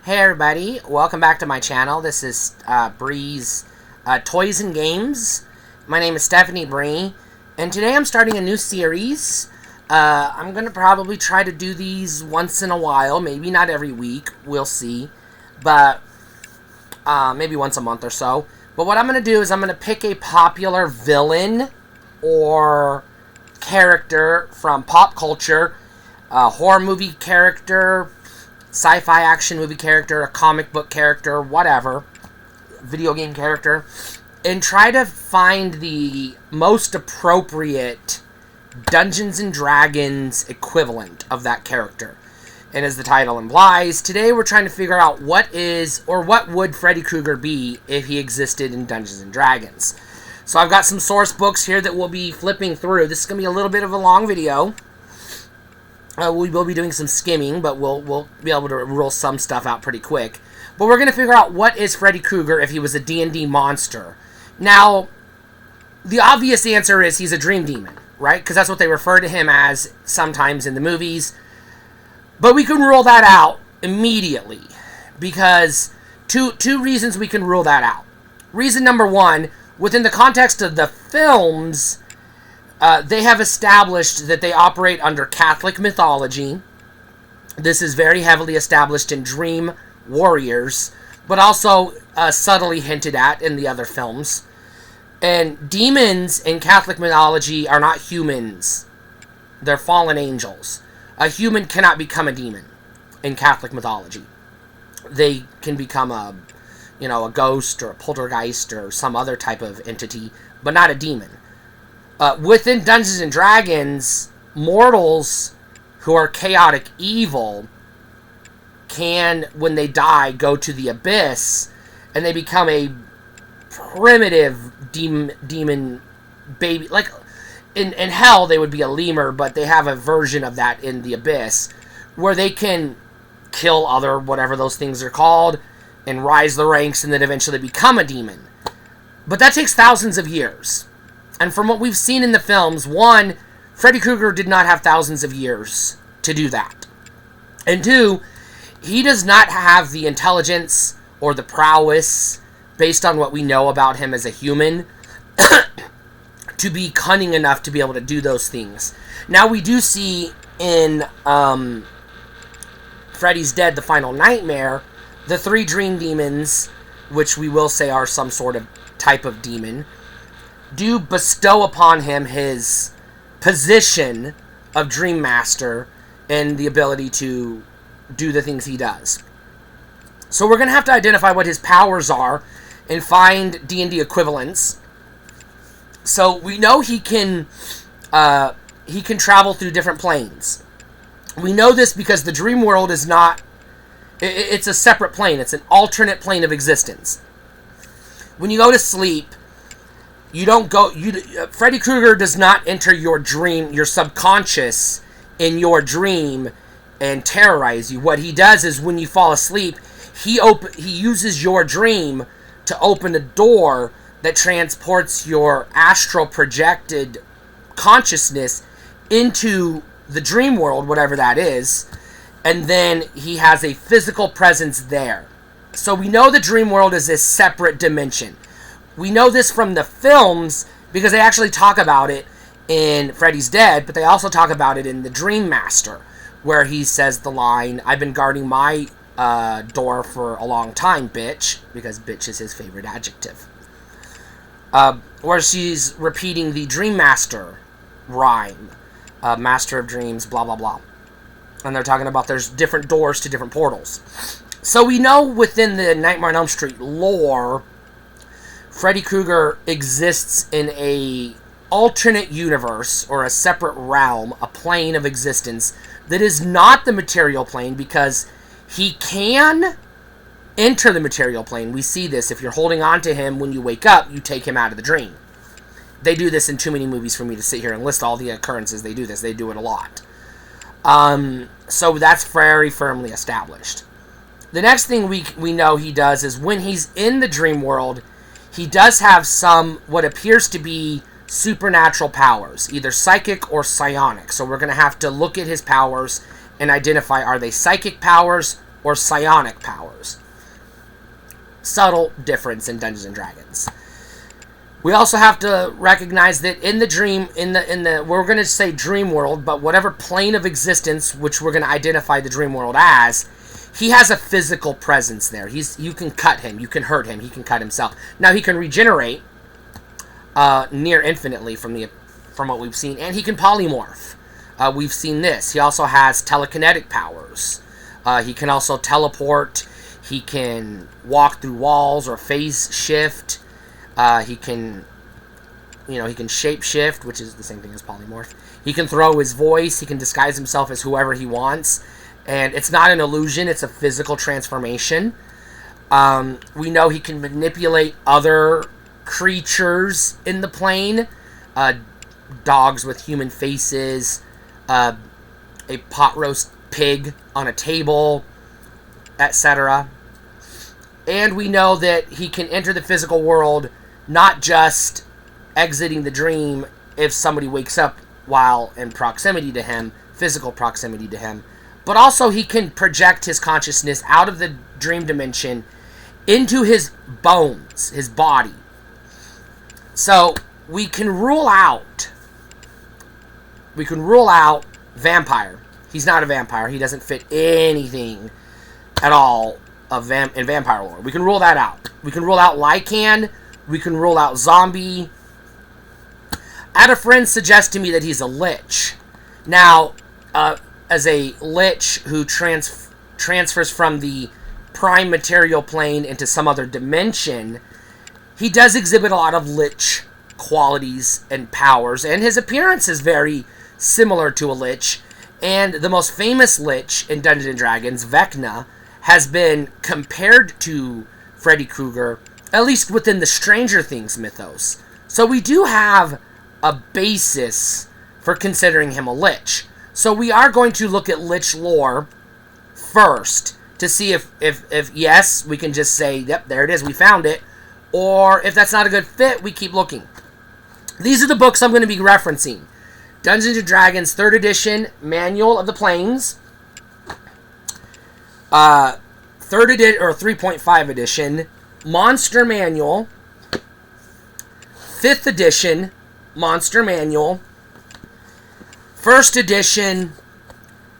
Hey everybody, welcome back to my channel. This is Bree's Toys and Games. My name is Stephanie Bree, and today I'm starting a new series. I'm going to probably try to do these once in a while, maybe not every week, we'll see, but maybe once a month or so. But what I'm going to do is I'm going to pick a popular villain or character from pop culture, a horror movie character, sci-fi action movie character, a comic book character, whatever, video game character, and try to find the most appropriate Dungeons and Dragons equivalent of that character. And as the title implies, today we're trying to figure out what would Freddy Krueger be if he existed in Dungeons and Dragons. So I've got some source books here that we'll be flipping through. This is going to be a little bit of a long video. We will be doing some skimming, but we'll be able to rule some stuff out pretty quick. But we're going to figure out what is Freddy Krueger if he was a D&D monster. Now, the obvious answer is he's a dream demon, right? Because that's what they refer to him as sometimes in the movies. But we can rule that out immediately, because two reasons we can rule that out. Reason number one, within the context of the films, they have established that they operate under Catholic mythology. This is very heavily established in Dream Warriors, but also subtly hinted at in the other films. And demons in Catholic mythology are not humans. They're fallen angels. A human cannot become a demon in Catholic mythology. They can become a ghost or a poltergeist or some other type of entity, but not a demon. Within Dungeons and Dragons, mortals who are chaotic evil can, when they die, go to the abyss, and they become a primitive demon baby. Like, in hell, they would be a lemur, but they have a version of that in the abyss, where they can kill other, whatever those things are called, and rise the ranks, and then eventually become a demon. But that takes thousands of years. And from what we've seen in the films, one, Freddy Krueger did not have thousands of years to do that. And two, he does not have the intelligence or the prowess, based on what we know about him as a human, to be cunning enough to be able to do those things. Now, we do see in Freddy's Dead, The Final Nightmare, the three dream demons, which we will say are some sort of type of demon, do bestow upon him his position of Dream Master and the ability to do the things he does. So we're going to have to identify what his powers are and find D&D equivalents. So we know he can travel through different planes. We know this because the dream world is not... It's a separate plane. It's an alternate plane of existence. When you go to sleep, you don't go... Freddy Krueger does not enter your dream, your subconscious, in your dream and terrorize you. What he does is when you fall asleep, he uses your dream to open a door that transports your astral projected consciousness into the dream world, whatever that is, and then he has a physical presence there. So we know the dream world is a separate dimension. We know this from the films because they actually talk about it in Freddy's Dead, but they also talk about it in The Dream Master, where he says the line, "I've been guarding my door for a long time, bitch," because bitch is his favorite adjective. Where she's repeating the Dream Master rhyme, Master of Dreams, blah, blah, blah. And they're talking about there's different doors to different portals. So we know within the Nightmare on Elm Street lore, Freddy Krueger exists in a alternate universe, or a separate realm, a plane of existence, that is not the material plane, because he can enter the material plane. We see this. If you're holding on to him when you wake up, you take him out of the dream. They do this in too many movies for me to sit here and list all the occurrences. They do this. They do it a lot. So that's very firmly established. The next thing we know he does is when he's in the dream world, he does have some, what appears to be supernatural powers, either psychic or psionic. So we're going to have to look at his powers and identify, are they psychic powers or psionic powers. Subtle difference in Dungeons and Dragons. We also have to recognize that in the dream, we're going to say dream world, but whatever plane of existence, which we're going to identify the dream world as, he has a physical presence there. You can cut him, you can hurt him, he can cut himself. Now he can regenerate near infinitely from what we've seen, and he can polymorph. We've seen this. He also has telekinetic powers. He can also teleport. He can walk through walls or phase shift. He can shape shift, which is the same thing as polymorph. He can throw his voice. He can disguise himself as whoever he wants. And it's not an illusion. It's a physical transformation. We know he can manipulate other creatures in the plane. Dogs with human faces. A pot roast pig on a table, etc. And we know that he can enter the physical world, not just exiting the dream if somebody wakes up while in proximity to him, physical proximity to him, but also he can project his consciousness out of the dream dimension into his bones, his body. So we can rule out vampire. He's not a vampire. He doesn't fit anything at all in vampire lore. We can rule that out. We can rule out Lycan. We can rule out zombie. I had a friend suggest to me that he's a lich. Now, as a lich who transfers from the prime material plane into some other dimension, he does exhibit a lot of lich qualities and powers, and his appearance is very similar to a lich. And the most famous lich in Dungeons & Dragons, Vecna, has been compared to Freddy Krueger, at least within the Stranger Things mythos. So we do have a basis for considering him a lich. So we are going to look at lich lore first to see if yes, we can just say, yep, there it is, we found it. Or if that's not a good fit, we keep looking. These are the books I'm going to be referencing. Dungeons & Dragons 3rd edition, Manual of the Planes. 3rd edition, or 3.5 edition, Monster Manual. 5th edition, Monster Manual. 1st edition,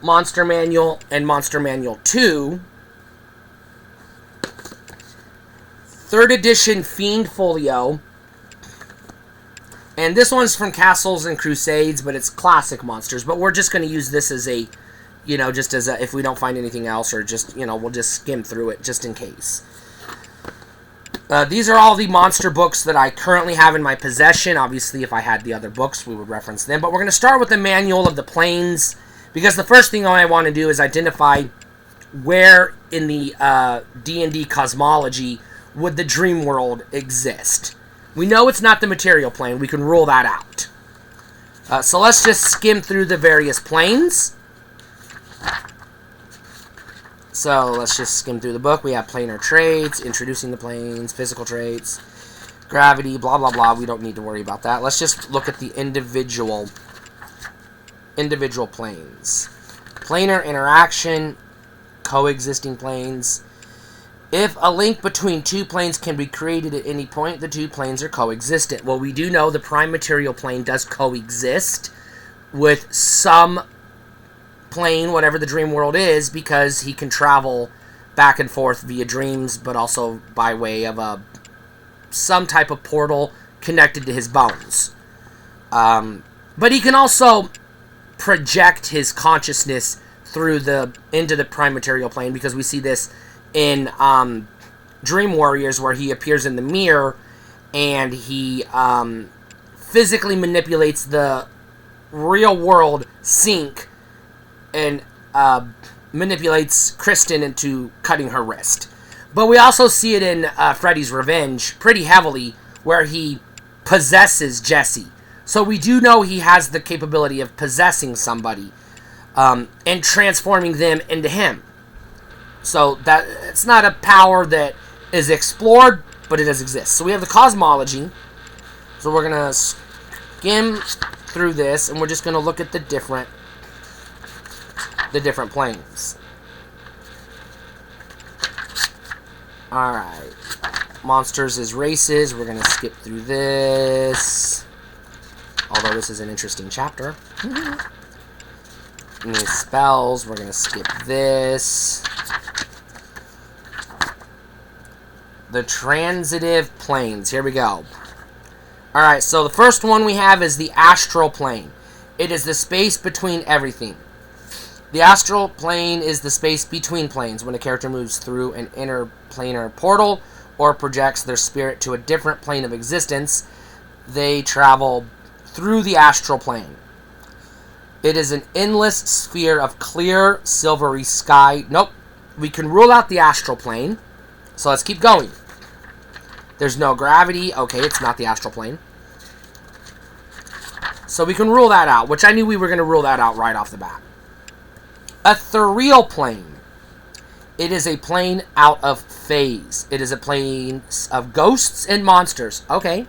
Monster Manual, and Monster Manual 2. 3rd edition, Fiend Folio. And this one's from Castles and Crusades, but it's classic monsters. But we're just going to use this as a, just as a, if we don't find anything else, or just, we'll just skim through it just in case. These are all the monster books that I currently have in my possession. Obviously, if I had the other books, we would reference them. But we're going to start with the Manual of the Planes, because the first thing I want to do is identify where in the D&D cosmology would the dream world exist. We know it's not the material plane. We can rule that out. So let's just skim through the various planes. So let's just skim through the book. We have planar traits, introducing the planes, physical traits, gravity, blah, blah, blah. We don't need to worry about that. Let's just look at the individual planes. Planar interaction, coexisting planes. If a link between two planes can be created at any point, the two planes are coexistent. Well, we do know the prime material plane does coexist with some plane, whatever the dream world is, because he can travel back and forth via dreams, but also by way of some type of portal connected to his bones. But he can also project his consciousness into the prime material plane, because we see this in Dream Warriors, where he appears in the mirror and he physically manipulates the real world Sync and manipulates Kristen into cutting her wrist. But we also see it in Freddy's Revenge pretty heavily, where he possesses Jesse. So we do know he has the capability of possessing somebody and transforming them into him. So that it's not a power that is explored, but it does exist. So we have the cosmology. So we're going to skim through this, and we're just going to look at the different planes. Alright. Monsters is races. We're going to skip through this. Although this is an interesting chapter. And these spells, we're going to skip this. The transitive planes. Here we go. Alright, so the first one we have is the astral plane. It is the space between everything. The astral plane is the space between planes. When a character moves through an interplanar portal or projects their spirit to a different plane of existence, they travel through the astral plane. It is an endless sphere of clear, silvery sky. Nope. We can rule out the astral plane. So let's keep going. There's no gravity. Okay, it's not the astral plane. So we can rule that out, which I knew we were going to rule that out right off the bat. Ethereal plane. It is a plane out of phase. It is a plane of ghosts and monsters. Okay.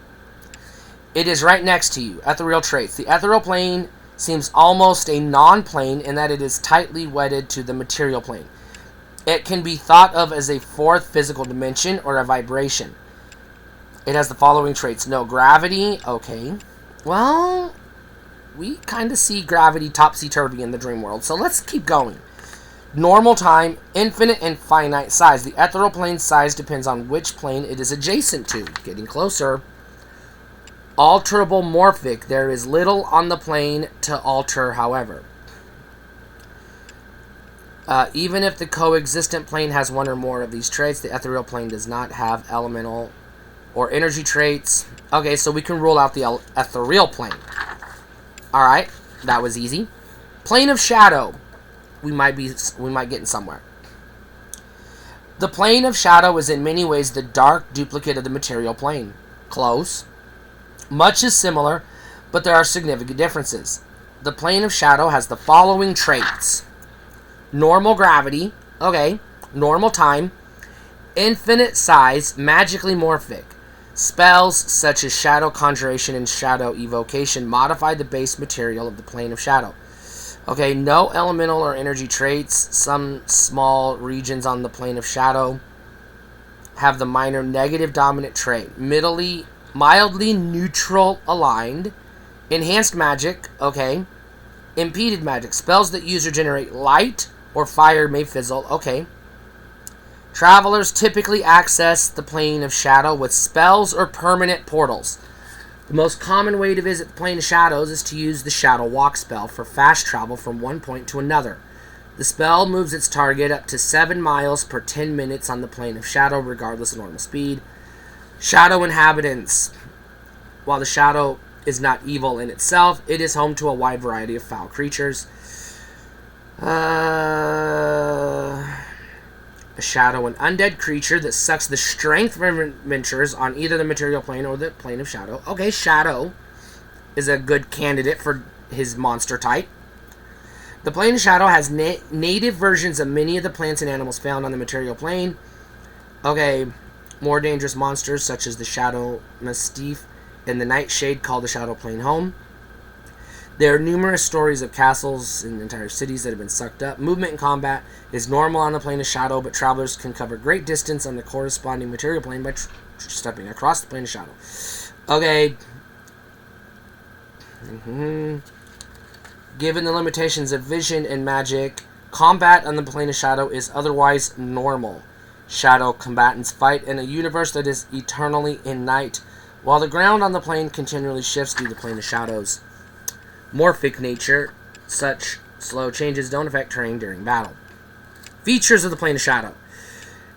It is right next to you. Ethereal traits. The ethereal plane seems almost a non-plane in that it is tightly wedded to the material plane. It can be thought of as a fourth physical dimension or a vibration. It has the following traits. No gravity. Okay. Well, we kind of see gravity topsy-turvy in the dream world, so let's keep going. Normal time, infinite and finite size. The ethereal plane's size depends on which plane it is adjacent to. Getting closer. Alterable morphic. There is little on the plane to alter, however. Even if the coexistent plane has one or more of these traits, the ethereal plane does not have elemental or energy traits. Okay, so we can rule out the ethereal plane. Alright, that was easy. Plane of shadow. We might get in somewhere. The plane of shadow is in many ways the dark duplicate of the material plane. Close. Much is similar, but there are significant differences. The plane of shadow has the following traits. Normal gravity. Okay. Normal time. Infinite size. Magically morphic. Spells such as shadow conjuration and shadow evocation modify the base material of the plane of shadow. Okay, no elemental or energy traits. Some small regions on the plane of shadow have the minor negative dominant trait. Mildly neutral aligned. Enhanced magic. Okay. Impeded magic. Spells that use or generate light or fire may fizzle. Okay. Travelers typically access the plane of shadow with spells or permanent portals. The most common way to visit the plane of shadows is to use the Shadow Walk spell for fast travel from one point to another. The spell moves its target up to 7 miles per 10 minutes on the plane of shadow, regardless of normal speed. Shadow inhabitants. While the shadow is not evil in itself, it is home to a wide variety of foul creatures. A shadow, an undead creature that sucks the strength from adventurers on either the material plane or the plane of shadow. Okay, Shadow is a good candidate for his monster type. The plane of shadow has native versions of many of the plants and animals found on the material plane. Okay, more dangerous monsters such as the shadow mastiff and the nightshade call the shadow plane home. There are numerous stories of castles and entire cities that have been sucked up. Movement and combat is normal on the plane of shadow, but travelers can cover great distance on the corresponding material plane by stepping across the plane of shadow. Okay. Given the limitations of vision and magic, combat on the plane of shadow is otherwise normal. Shadow combatants fight in a universe that is eternally in night, while the ground on the plane continually shifts due to the plane of shadows. Morphic nature, such slow changes don't affect terrain during battle. Features of the plane of shadow.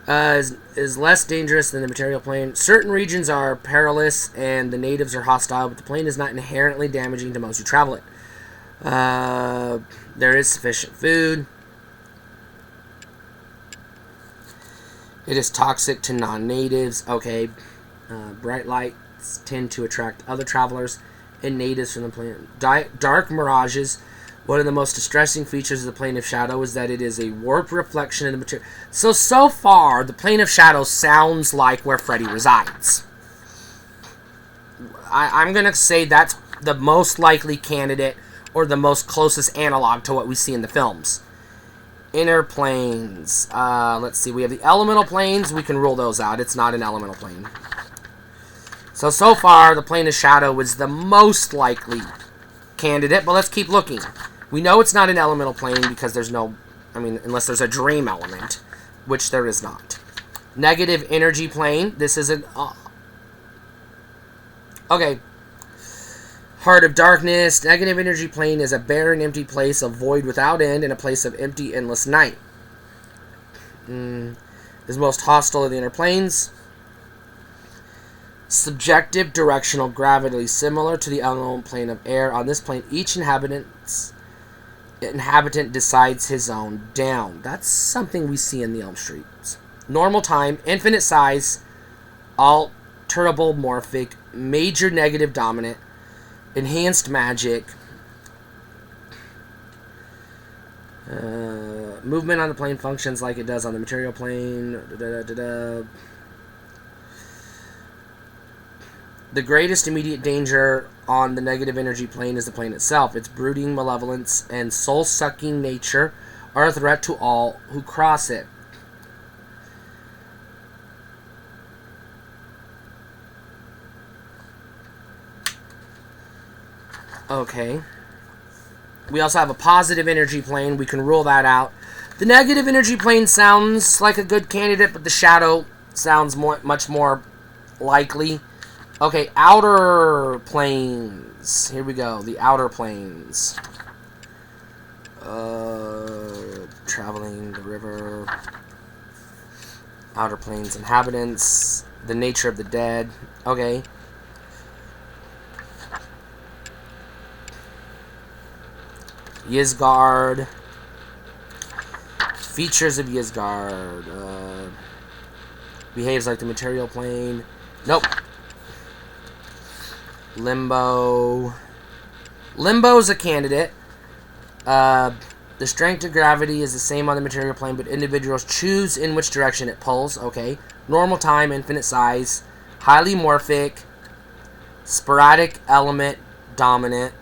Is less dangerous than the material plane. Certain regions are perilous and the natives are hostile, but the plane is not inherently damaging to most who travel it. There is sufficient food. It is toxic to non-natives. Okay. Bright lights tend to attract other travelers and natives from the plane. Dark mirages. One of the most distressing features of the plane of shadow is that it is a warped reflection of the material. So far, the plane of shadow sounds like where Freddy resides. I'm going to say that's the most likely candidate or the most closest analog to what we see in the films. Inner planes. Let's see. We have the elemental planes. We can rule those out. It's not an elemental plane. So far, the plane of shadow was the most likely candidate, but let's keep looking. We know it's not an elemental plane because there's no, unless there's a dream element, which there is not. Negative energy plane. This is an, okay. Heart of darkness. Negative energy plane is a barren, empty place of void without end and a place of empty, endless night. Is most hostile of the inner planes. Subjective directional gravity, similar to the elemental plane of air. On this plane, each inhabitant decides his own down. That's something we see in the Elm Streets. Normal time, infinite size, alterable morphic, major negative dominant, enhanced magic, movement on the plane functions like it does on the material plane. The greatest immediate danger on the negative energy plane is the plane itself. Its brooding malevolence and soul-sucking nature are a threat to all who cross it. Okay. We also have a positive energy plane. We can rule that out. The negative energy plane sounds like a good candidate, but the shadow sounds much more likely. Okay, outer planes. Here we go. The outer planes. Traveling the river. Outer planes inhabitants. The nature of the dead. Okay. Yizgard. Features of Yizgard. Behaves like the material plane. Nope. Limbo. Limbo's a candidate. The strength of gravity is the same on the material plane, but individuals choose in which direction it pulls. Okay. Normal time, infinite size. Highly morphic. Sporadic element dominant.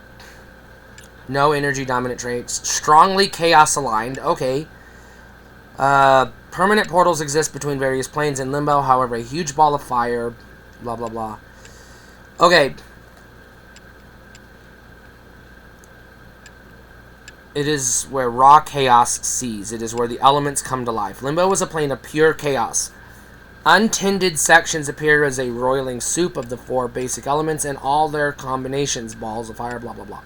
No energy dominant traits. Strongly chaos aligned. Okay. Permanent portals exist between various planes in Limbo. However, a huge ball of fire. Blah, blah, blah. Okay. It is where raw chaos sees. It is where the elements come to life. Limbo is a plane of pure chaos. Untended sections appear as a roiling soup of the four basic elements and all their combinations. Balls of fire, blah, blah, blah.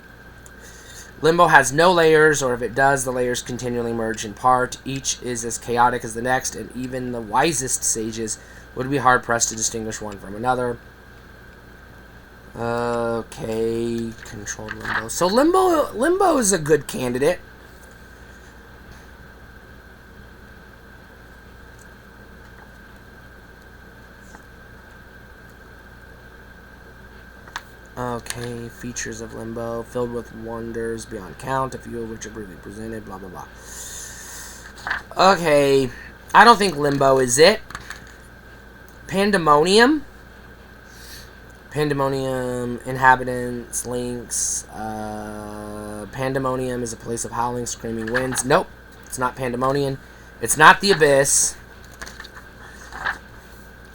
Limbo has no layers, or if it does, the layers continually merge in part. Each is as chaotic as the next, and even the wisest sages would be hard-pressed to distinguish one from another. Okay, controlled Limbo. So Limbo is a good candidate. Okay, features of Limbo. Filled with wonders beyond count, a few of which are briefly presented, blah, blah, blah. Okay, I don't think Limbo is it. Pandemonium. Pandemonium, inhabitants, links. Pandemonium is a place of howling, screaming winds. Nope, it's not Pandemonium. It's not the Abyss.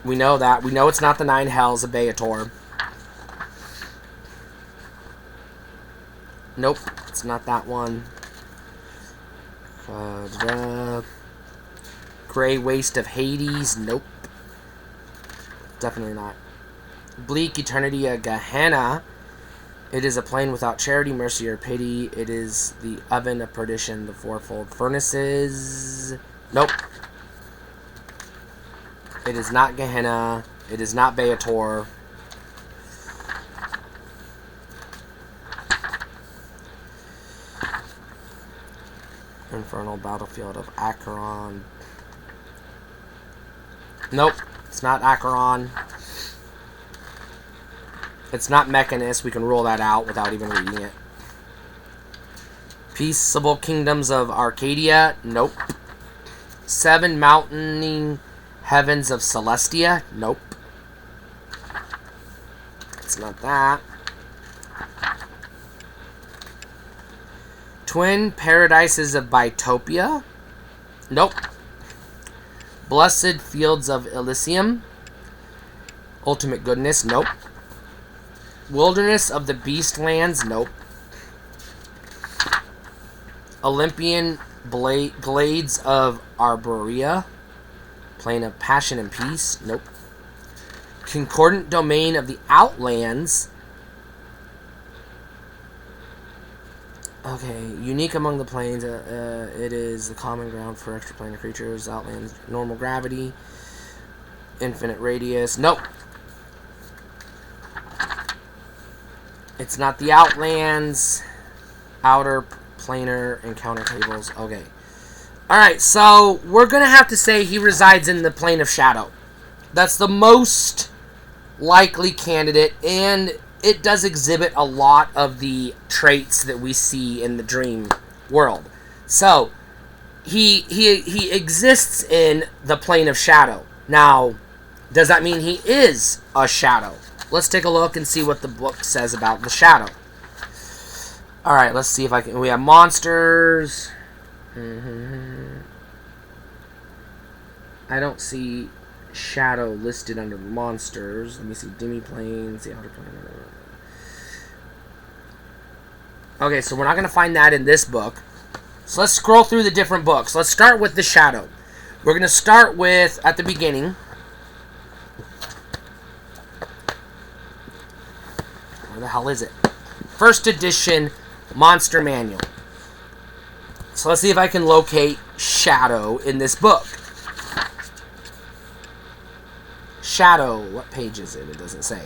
We know that. We know it's not the Nine Hells of Beator. Nope, it's not that one. Gray Waste of Hades. Nope. Definitely not. Bleak Eternity of Gehenna. It is a plane without charity, mercy, or pity. It is the oven of perdition, the fourfold furnaces. Nope. It is not Gehenna. It is not Beator. Infernal Battlefield of Acheron. Nope. It's not Acheron. It's not Mechanist. We can rule that out without even reading it. Peaceable Kingdoms of Arcadia. Nope. Seven Mountaining Heavens of Celestia. Nope. It's not that. Twin Paradises of Bitopia. Nope. Blessed Fields of Elysium. Ultimate Goodness. Nope. Wilderness of the Beastlands. Nope. Olympian Glades of Arborea. Plain of Passion and Peace. Nope. Concordant Domain of the Outlands. Okay, unique among the planes, it is the common ground for extraplanar creatures. Outlands, normal gravity, infinite radius. Nope. It's not the Outlands. Outer planar encounter tables. Okay. Alright, so we're going to have to say he resides in the plane of shadow. That's the most likely candidate, and it does exhibit a lot of the traits that we see in the dream world. So, he exists in the plane of shadow. Now, does that mean he is a shadow? Let's take a look and see what the book says about the shadow. Alright, let's see if I can... We have monsters. I don't see shadow listed under monsters. Let me see. Demi-planes, the outer plane. Okay, so we're not going to find that in this book. So let's scroll through the different books. Let's start with the shadow. We're going to start with, at the beginning, where the hell is it? First edition Monster Manual. So let's see if I can locate shadow in this book. Shadow, what page is it? It doesn't say.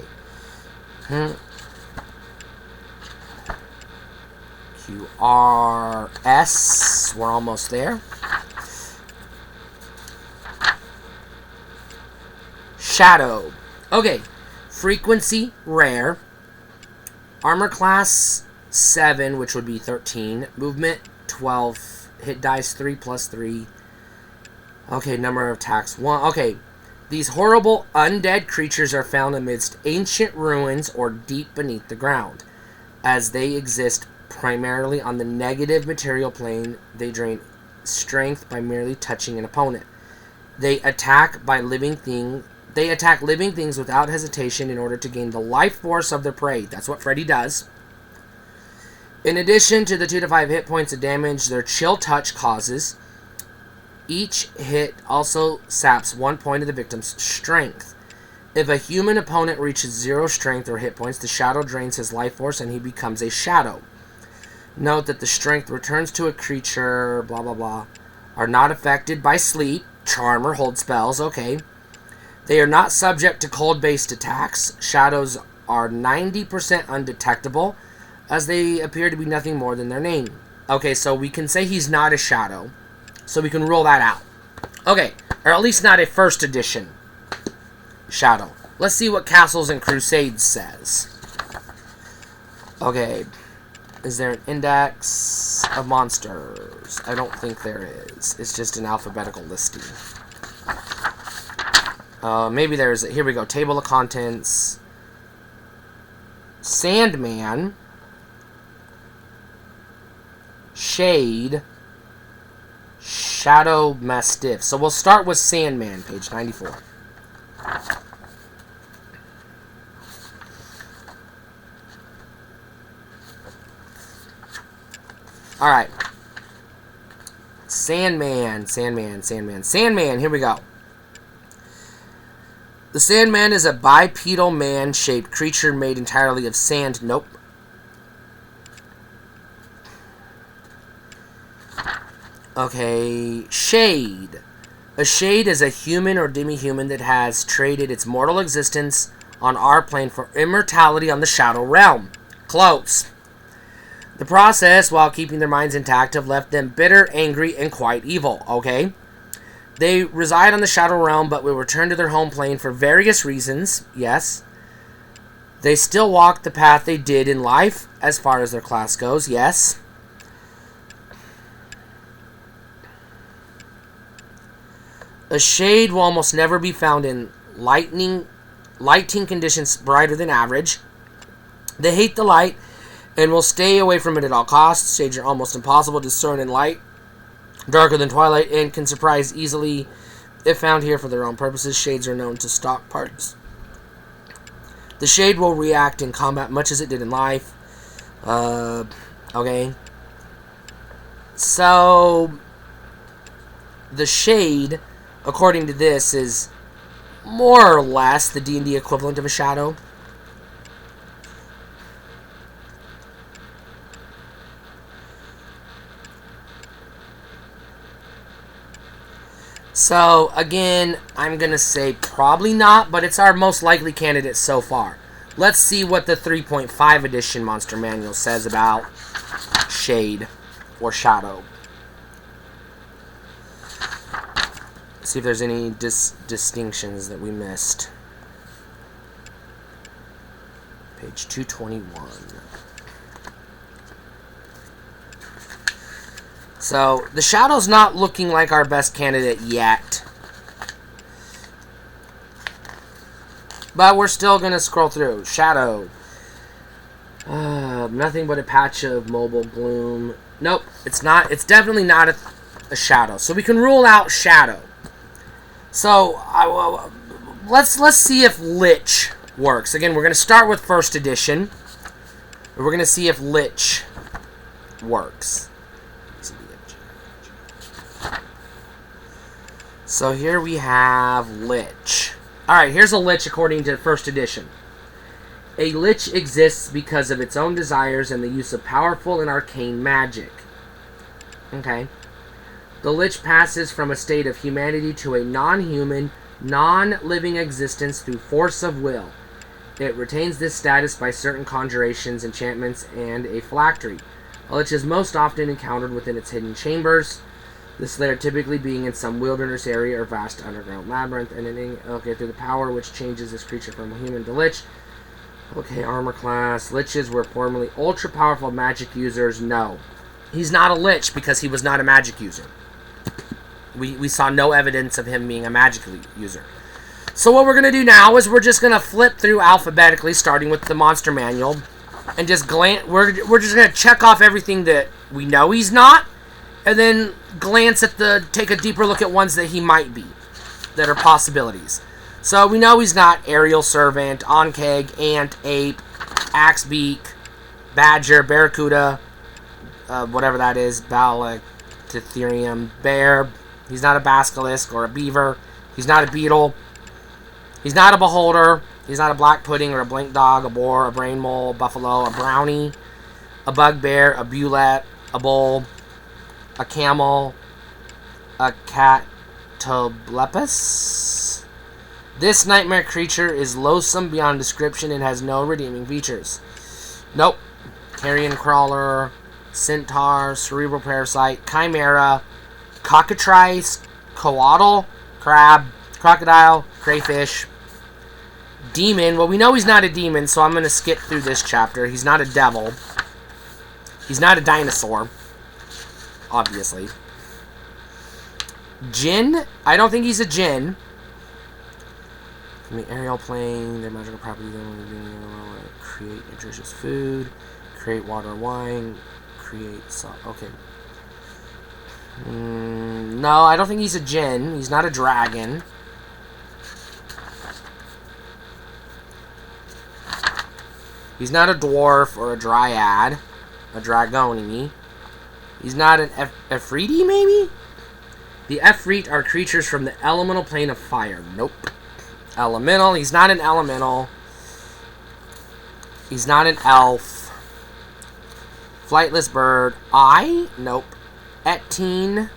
QRS, we're almost there. Shadow. Okay, frequency, rare. Armor class, 7, which would be 13. Movement, 12. Hit dice, 3 plus 3. Okay, number of attacks, 1. Okay, these horrible undead creatures are found amidst ancient ruins or deep beneath the ground. As they exist primarily on the negative material plane, they drain strength by merely touching an opponent. They attack living things without hesitation in order to gain the life force of their prey. That's what Freddy does. In addition to the 2 to 5 hit points of damage their chill touch causes, each hit also saps 1 point of the victim's strength. If a human opponent reaches 0 strength or hit points, the shadow drains his life force and he becomes a shadow. Note that the strength returns to a creature, blah blah blah, are not affected by sleep, charm, or hold spells. Okay. They are not subject to cold-based attacks. Shadows are 90% undetectable, as they appear to be nothing more than their name. Okay, so we can say he's not a shadow. So we can rule that out. Okay, or at least not a first edition shadow. Let's see what Castles and Crusades says. Okay, is there an index of monsters? I don't think there is. It's just an alphabetical listing. Maybe there's... Here we go. Table of contents. Sandman. Shade. Shadow Mastiff. So we'll start with Sandman, page 94. Alright. Sandman, here we go. The Sandman is a bipedal man-shaped creature made entirely of sand. Nope. Okay, Shade. A Shade is a human or demi-human that has traded its mortal existence on our plane for immortality on the Shadow Realm. Close. The process, while keeping their minds intact, have left them bitter, angry, and quite evil. Okay? They reside on the Shadow Realm, but will return to their home plane for various reasons. Yes. They still walk the path they did in life, as far as their class goes. Yes. A Shade will almost never be found in lighting conditions brighter than average. They hate the light and will stay away from it at all costs. Shades are almost impossible to discern in light darker than twilight, and can surprise easily if found here for their own purposes. Shades are known to stalk parties. The shade will react in combat much as it did in life. Okay. So, the shade, according to this, is more or less the D&D equivalent of a shadow. So, again, I'm going to say probably not, but it's our most likely candidate so far. Let's see what the 3.5 edition Monster Manual says about shade or shadow. See if there's any distinctions that we missed. Page 221. So, the shadow's not looking like our best candidate yet. But we're still going to scroll through. Shadow. Nothing but a patch of mobile gloom. Nope, it's not. It's definitely not a shadow. So we can rule out shadow. So, let's see if Lich works. Again, we're going to start with first edition. We're going to see if Lich works. So here we have Lich. Alright, here's a Lich according to first edition. A Lich exists because of its own desires and the use of powerful and arcane magic. Okay. The Lich passes from a state of humanity to a non-human, non-living existence through force of will. It retains this status by certain conjurations, enchantments, and a phylactery. A Lich is most often encountered within its hidden chambers, this lair typically being in some wilderness area or vast underground labyrinth, and through the power which changes this creature from a human to Lich. Okay, armor class. Liches were formerly ultra-powerful magic users. No. He's not a Lich because he was not a magic user. We saw no evidence of him being a magic user. So what we're going to do now is we're just going to flip through alphabetically, starting with the Monster Manual, and just glance. We're just going to check off everything that we know he's not, and then glance at take a deeper look at ones that he might be, that are possibilities. So we know he's not Aerial Servant, Onkeg, Ant, Ape, Axebeak, Badger, Barracuda, whatever that is, Balactitherium, Bear. He's not a Basilisk or a Beaver. He's not a Beetle. He's not a Beholder. He's not a Black Pudding or a Blink Dog, a Boar, a Brain Mole, a Buffalo, a Brownie, a Bugbear, a Bulette, a Bull, a Camel, a Catoblepus. This nightmare creature is loathsome beyond description and has no redeeming features. Nope. Carrion Crawler, Centaur, Cerebral Parasite, Chimera, Cockatrice, Coatl, Crab, Crocodile, Crayfish, Demon. Well, we know he's not a demon, so I'm going to skip through this chapter. He's not a devil. He's not a dinosaur. Obviously. Jinn? I don't think he's a Jinn. From the aerial plane, their magical property, create nutritious food, create water and wine, create salt. Okay. No, I don't think he's a Jinn. He's not a dragon. He's not a dwarf or a dryad. A dragoni. He's not an Efreeti, maybe? The Efreet are creatures from the elemental plane of fire. Nope. Elemental. He's not an elemental. He's not an elf. Flightless bird. Nope. Etine.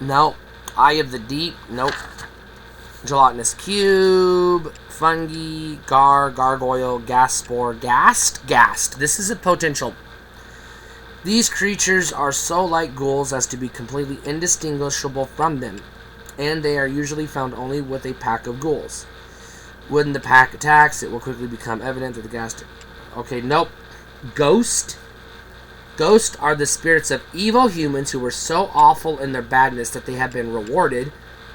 Nope. Eye of the Deep. Nope. Gelatinous cube. Fungi. Gargoyle. Gas spore. Ghast. This is a potential. These creatures are so like ghouls as to be completely indistinguishable from them, and they are usually found only with a pack of ghouls. When the pack attacks, it will quickly become evident that the ghast... Okay, nope. Ghost. Ghosts are the spirits of evil humans who were so awful in their badness that they have been rewarded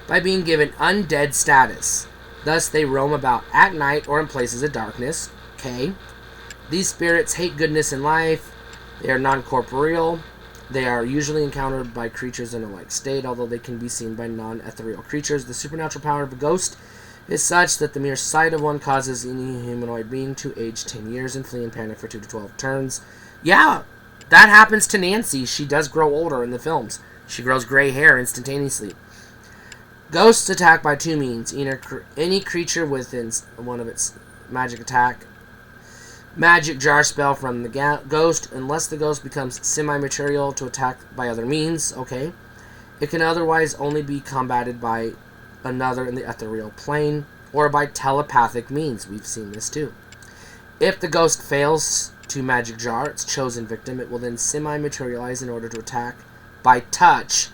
by being given undead status. Thus, they roam about at night or in places of darkness. Okay. These spirits hate goodness in life. They are non-corporeal. They are usually encountered by creatures in a like state, although they can be seen by non-ethereal creatures. The supernatural power of a ghost is such that the mere sight of one causes any humanoid being to age 10 years and flee in panic for 2 to 12 turns. Yeah, that happens to Nancy. She does grow older in the films. She grows gray hair instantaneously. Ghosts attack by two means. Either any creature within one of its magic jar spell from the ghost, unless the ghost becomes semi-material to attack by other means. Okay. It can otherwise only be combated by another in the ethereal plane, or by telepathic means. We've seen this too. If the ghost fails to magic jar its chosen victim, it will then semi-materialize in order to attack by touch.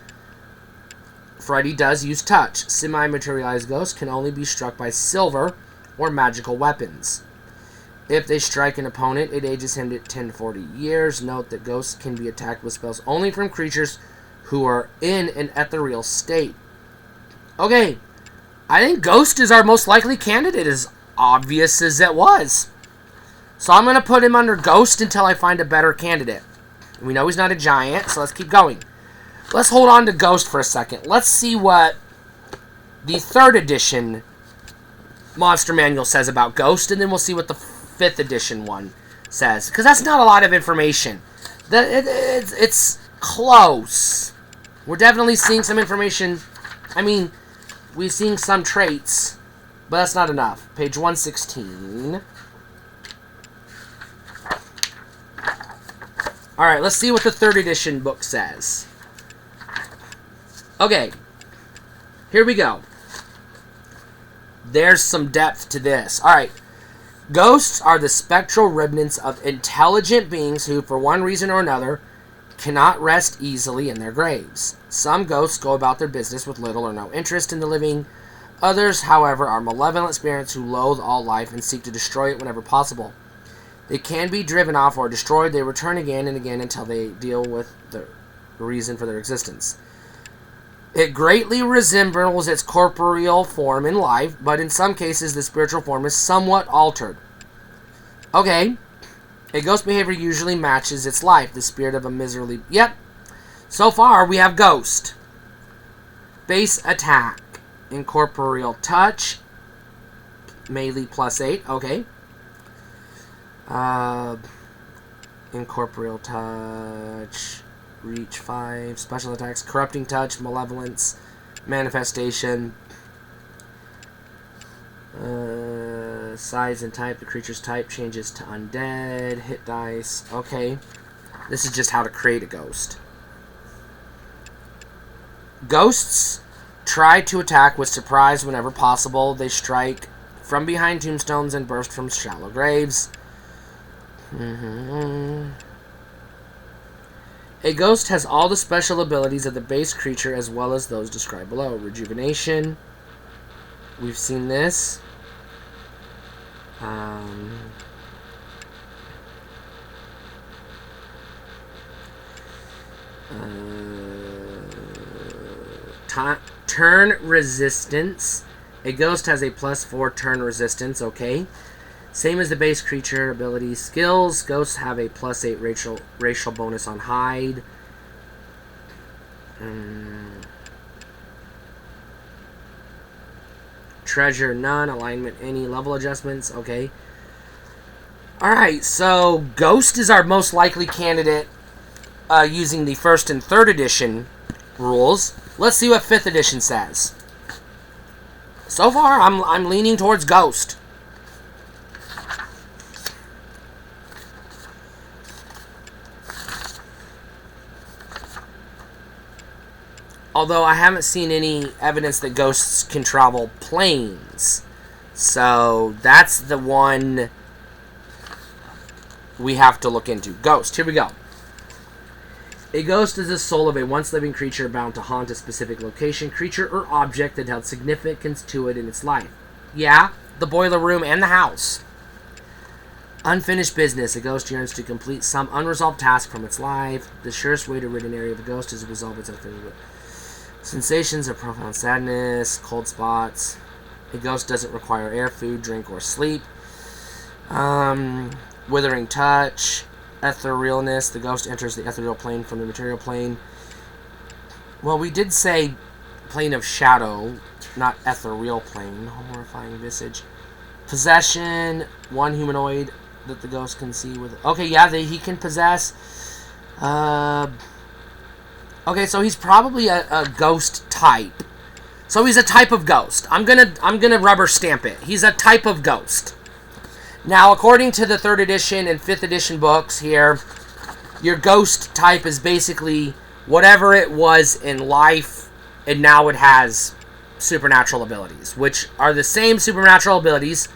Freddy does use touch. Semi-materialized ghosts can only be struck by silver or magical weapons. If they strike an opponent, it ages him to 10 to 40 years. Note that ghosts can be attacked with spells only from creatures who are in an ethereal state. Okay, I think Ghost is our most likely candidate, as obvious as it was. So I'm going to put him under Ghost until I find a better candidate. We know he's not a giant, so let's keep going. Let's hold on to Ghost for a second. Let's see what the 3rd edition Monster Manual says about Ghost, and then we'll see what the 5th edition one says. Because that's not a lot of information. It's close. We're definitely seeing some information. I mean, we're seeing some traits, but that's not enough. Page 116. Alright, let's see what the 3rd edition book says. Okay. Here we go. There's some depth to this. Alright. Ghosts are the spectral remnants of intelligent beings who, for one reason or another, cannot rest easily in their graves. Some ghosts go about their business with little or no interest in the living. Others, however, are malevolent spirits who loathe all life and seek to destroy it whenever possible. They can be driven off or destroyed. They return again and again until they deal with the reason for their existence. It greatly resembles its corporeal form in life, but in some cases the spiritual form is somewhat altered. Okay. A ghost behavior usually matches its life. The spirit of a miserly... Yep. So far, we have Ghost. Base attack. Incorporeal touch. Melee +8. Okay. Incorporeal touch. Reach 5. Special attacks. Corrupting touch. Malevolence. Manifestation. Size and type. The creature's type changes to undead. Hit dice. Okay. This is just how to create a ghost. Ghosts try to attack with surprise whenever possible. They strike from behind tombstones and burst from shallow graves. A ghost has all the special abilities of the base creature as well as those described below. Rejuvenation. We've seen this. Turn resistance. A ghost has a +4 turn resistance. Okay. Same as the base creature ability. Skills. Ghosts have a +8 racial bonus on hide. Treasure, none. Alignment, any. Level adjustments, okay. Alright, so Ghost is our most likely candidate using the 1st and 3rd edition rules. Let's see what 5th edition says. So far, I'm leaning towards Ghost. Although I haven't seen any evidence that ghosts can travel planes. So that's the one we have to look into. Ghost. Here we go. A ghost is the soul of a once living creature bound to haunt a specific location, creature, or object that held significance to it in its life. Yeah, the boiler room and the house. Unfinished business. A ghost yearns to complete some unresolved task from its life. The surest way to rid an area of a ghost is to resolve its unfinished sensations of profound sadness, cold spots. A ghost doesn't require air, food, drink, or sleep. Withering touch. Etherealness. The ghost enters the ethereal plane from the material plane. Well, we did say plane of shadow, not ethereal plane. Horrifying visage. Possession. One humanoid that the ghost can see with... Okay, yeah, he can possess. Okay, so he's probably a ghost type. So he's a type of ghost. I'm gonna rubber stamp it. He's a type of ghost. Now, according to the 3rd edition and 5th edition books here, your ghost type is basically whatever it was in life, and now it has supernatural abilities, which are the same supernatural abilities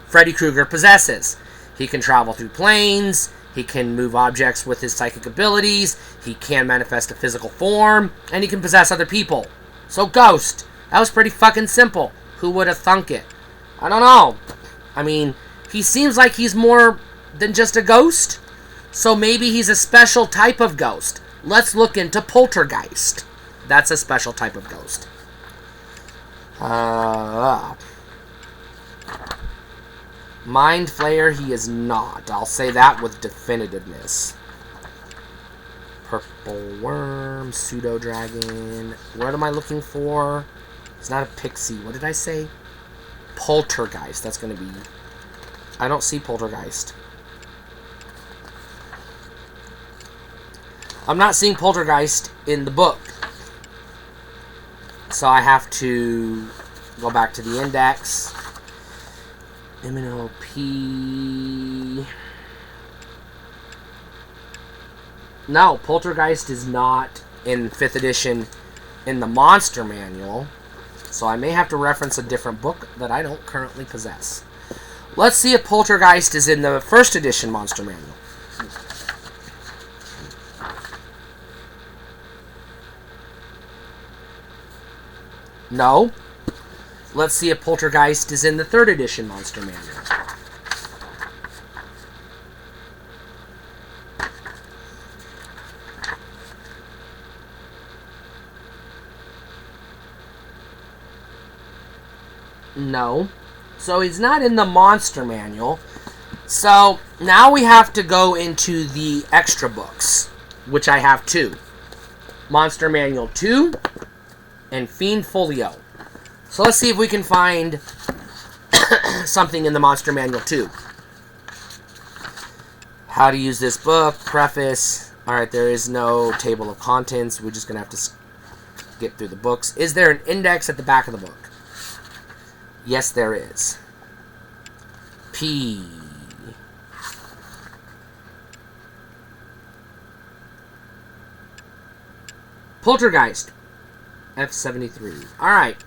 Freddy Krueger possesses. He can travel through planes, he can move objects with his psychic abilities, he can manifest a physical form, and he can possess other people. So, ghost. That was pretty fucking simple. Who would have thunk it? I don't know. I mean, he seems like he's more than just a ghost, so maybe he's a special type of ghost. Let's look into poltergeist. That's a special type of ghost. Mind Flayer, he is not. I'll say that with definitiveness. Purple Worm, Pseudo Dragon. What am I looking for? It's not a pixie. What did I say? Poltergeist. That's going to be... I don't see Poltergeist. I'm not seeing Poltergeist in the book. So I have to go back to the index. MNOP. No, Poltergeist is not in 5th edition in the Monster Manual. So I may have to reference a different book that I don't currently possess. Let's see if Poltergeist is in the 1st edition Monster Manual. No. Let's see if Poltergeist is in the 3rd edition Monster Manual. No. So he's not in the Monster Manual. So now we have to go into the extra books, which I have 2. Monster Manual 2 and Fiend Folio. So let's see if we can find something in the Monster Manual 2. How to use this book, preface. Alright, there is no table of contents. We're just going to have to skip through the books. Is there an index at the back of the book? Yes, there is. P. Poltergeist. F73. Alright.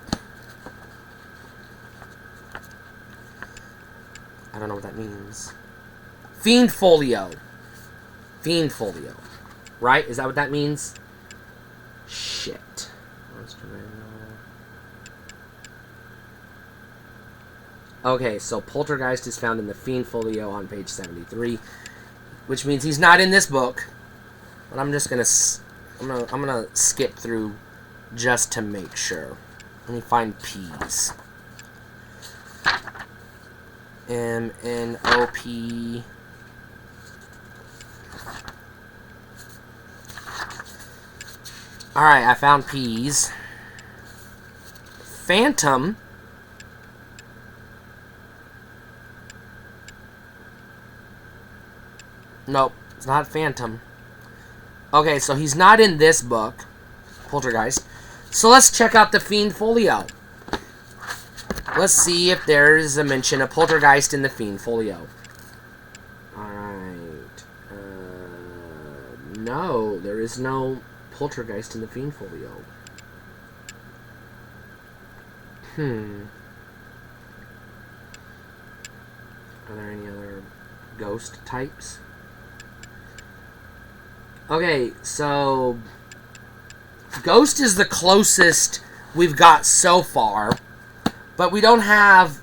I don't know what that means. Fiend Folio. Fiend Folio. Right? Is that what that means? Shit. Okay, so Poltergeist is found in the Fiend Folio on page 73, which means he's not in this book. But I'm just gonna I'm gonna skip through just to make sure. Let me find P's. MNOP. Alright, I found P's. Phantom. Nope, it's not Phantom. Okay, so he's not in this book, Poltergeist. So let's check out the Fiend Folio. Let's see if there's a mention of Poltergeist in the Fiend Folio. Alright. No, there is no Poltergeist in the Fiend Folio. Are there any other ghost types? Okay, so Ghost is the closest we've got so far, but we don't have...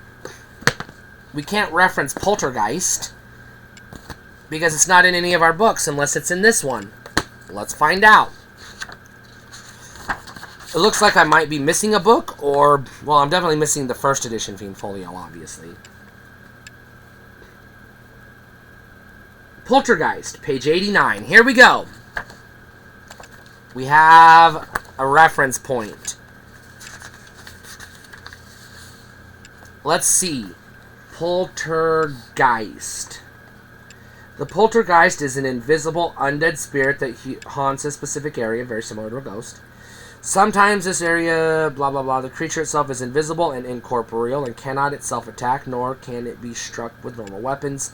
We can't reference Poltergeist because it's not in any of our books unless it's in this one. Let's find out. It looks like I might be missing a book, or... Well, I'm definitely missing the 1st edition Fiend Folio, obviously. Poltergeist, page 89. Here we go. We have a reference point. Let's see. Poltergeist. The poltergeist is an invisible, undead spirit that haunts a specific area, very similar to a ghost. Sometimes this area, blah, blah, blah. The creature itself is invisible and incorporeal and cannot itself attack, nor can it be struck with normal weapons.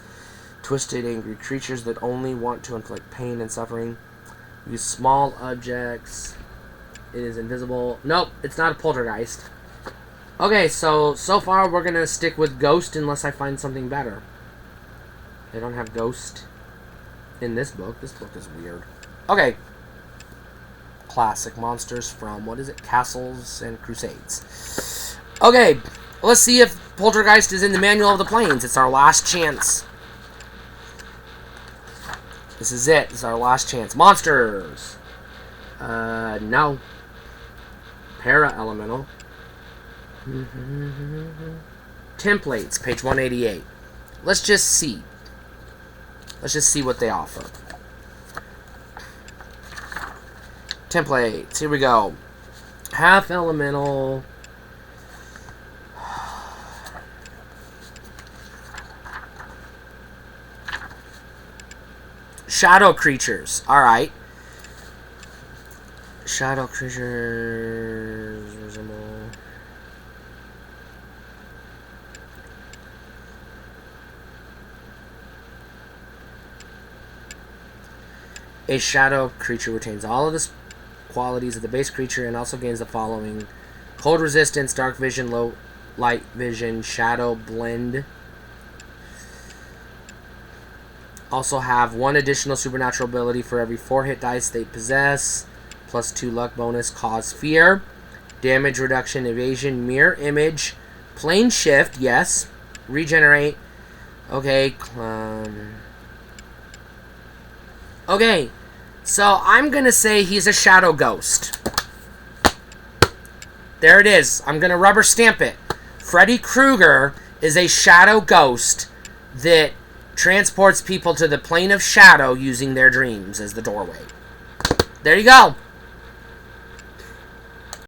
Twisted, angry creatures that only want to inflict pain and suffering. Use small objects. It is invisible. Nope, it's not a poltergeist. Okay, so far we're going to stick with ghost unless I find something better. They don't have ghost in this book. This book is weird. Okay. Classic monsters from, what is it? Castles and Crusades. Okay, let's see if Poltergeist is in the Manual of the Planes. It's our last chance. This is it. This is our last chance. Monsters. No. Para-elemental. Templates, page 188. Let's just see. Let's just see what they offer. Templates, here we go. Half elemental. Shadow creatures. Alright. Shadow creatures. A shadow creature retains all of the qualities of the base creature and also gains the following: cold resistance, dark vision, low light vision, shadow blend. Also have one additional supernatural ability for every 4 hit dice they possess, +2 luck bonus, cause fear, damage reduction, evasion, mirror image, plane shift, yes, regenerate. Okay, okay, so I'm going to say he's a shadow ghost. There it is. I'm going to rubber stamp it. Freddy Krueger is a shadow ghost that transports people to the plane of shadow using their dreams as the doorway. There you go.